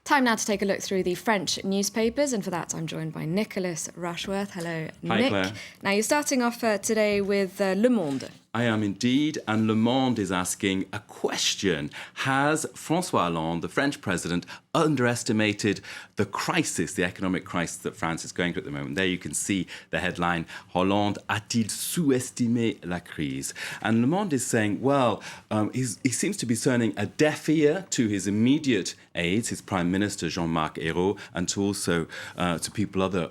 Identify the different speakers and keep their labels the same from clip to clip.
Speaker 1: Time now to take a look through the French newspapers, and for that I'm joined by Nicholas Rushworth. Hello,
Speaker 2: Hi,
Speaker 1: Nick.
Speaker 2: Claire.
Speaker 1: Now you're starting off today with Le Monde.
Speaker 2: I am indeed, and Le Monde is asking a question. Has François Hollande, the French president, underestimated the crisis, the economic crisis that France is going through at the moment? There you can see the headline, Hollande a-t-il sous-estimé la crise? And Le Monde is saying, well, he seems to be turning a deaf ear to his immediate aides, his Prime Minister Jean-Marc Ayrault, and to also to people other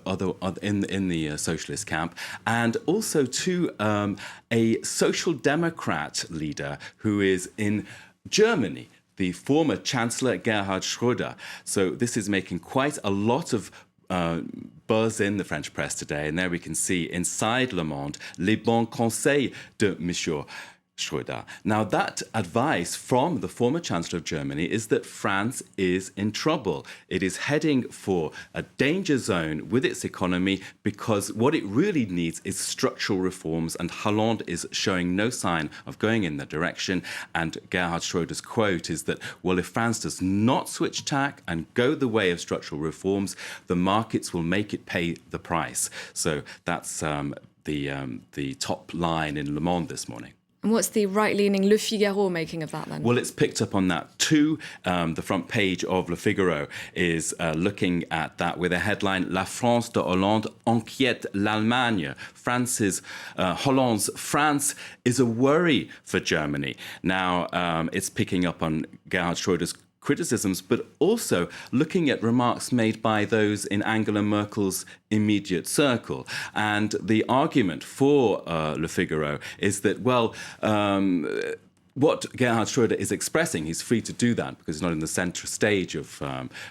Speaker 2: in the socialist camp, and also to a social democrat leader who is in Germany, the former Chancellor Gerhard Schröder. So this is making quite a lot of buzz in the French press today. And there we can see inside Le Monde, les bons conseils de Monsieur Schröder. Now, that advice from the former Chancellor of Germany is that France is in trouble. It is heading for a danger zone with its economy because what it really needs is structural reforms, and Hollande is showing no sign of going in that direction. And Gerhard Schröder's quote is that, well, if France does not switch tack and go the way of structural reforms, the markets will make it pay the price. So that's the top line in Le Monde this morning.
Speaker 1: And what's the right-leaning Le Figaro making of that then?
Speaker 2: Well, it's picked up on that too. The front page of Le Figaro is looking at that with a headline, La France de Hollande inquiète l'Allemagne. Hollande's France is a worry for Germany. Now, it's picking up on Gerhard Schröder's criticisms, but also looking at remarks made by those in Angela Merkel's immediate circle. And the argument for Le Figaro is that, well, what Gerhard Schröder is expressing, he's free to do that because he's not in the centre stage of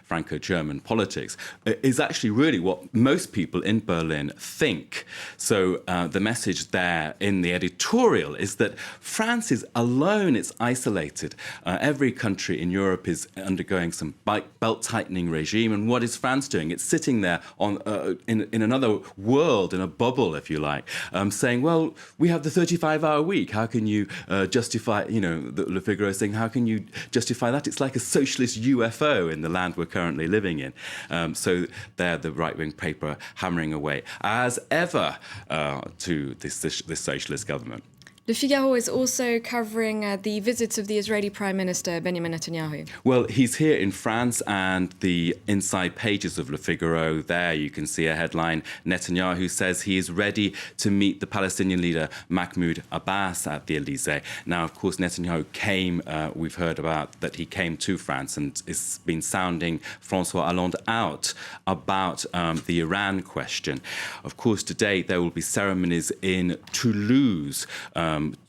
Speaker 2: Franco-German politics, is actually really what most people in Berlin think. So the message there in the editorial is that France is alone, it's isolated. Every country in Europe is undergoing some belt-tightening regime, and what is France doing? It's sitting there on in another world, in a bubble, if you like, saying, well, we have the 35-hour week. How can you justify... Le Figaro is saying, how can you justify that? It's like a socialist UFO in the land we're currently living in. So there, the right-wing paper hammering away, as ever, to this socialist government.
Speaker 1: Le Figaro is also covering the visits of the Israeli Prime Minister Benjamin Netanyahu.
Speaker 2: Well, he's here in France, and the inside pages of Le Figaro, there you can see a headline, Netanyahu says he is ready to meet the Palestinian leader Mahmoud Abbas at the Elysee. Now, of course, Netanyahu came, we've heard about that he came to France and has been sounding François Hollande out about the Iran question. Of course, today there will be ceremonies in Toulouse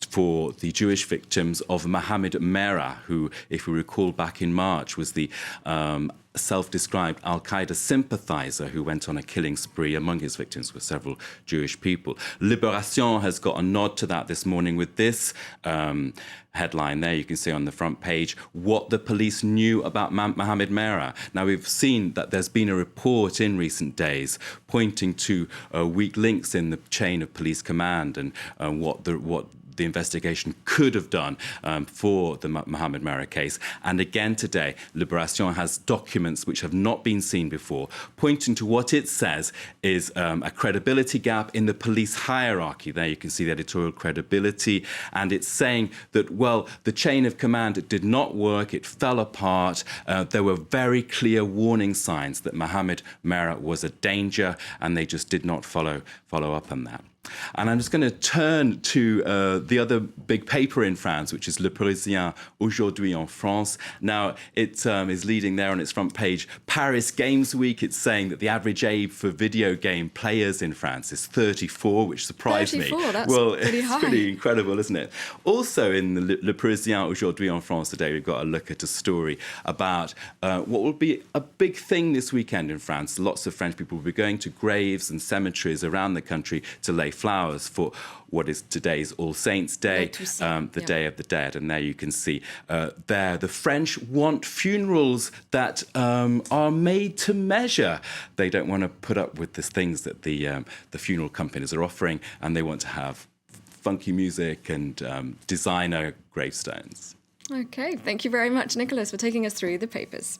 Speaker 2: for the Jewish victims of Mohammed Merah, who, if we recall back in March, was the self-described al-Qaeda sympathizer who went on a killing spree. Among his victims were several Jewish people. Libération has got a nod to that this morning with this headline there. You can see on the front page what the police knew about Mohammed Merah. Now, we've seen that there's been a report in recent days pointing to weak links in the chain of police command and what the investigation could have done for the Mohammed Merah case. And again today, Libération has documents which have not been seen before, pointing to what it says is a credibility gap in the police hierarchy. There you can see the editorial credibility. And it's saying that, well, the chain of command did not work, it fell apart. There were very clear warning signs that Mohammed Merah was a danger, and they just did not follow up on that. And I'm just going to turn to the other big paper in France, which is Le Parisien aujourd'hui en France. Now, it is leading there on its front page, Paris Games Week. It's saying that the average age for video game players in France is 34, which surprised
Speaker 1: 34,
Speaker 2: me.
Speaker 1: That's
Speaker 2: well,
Speaker 1: pretty
Speaker 2: it's
Speaker 1: high.
Speaker 2: pretty incredible, isn't it? Also in the Le Parisien aujourd'hui en France today, we've got a look at a story about what will be a big thing this weekend in France. Lots of French people will be going to graves and cemeteries around the country to lay flowers for what is today's All Saints' Day, the Day of the Dead. And there you can see there the French want funerals that are made to measure. They don't want to put up with the things that the funeral companies are offering, and they want to have funky music and designer gravestones.
Speaker 1: Okay, thank you very much, Nicholas, for taking us through the papers.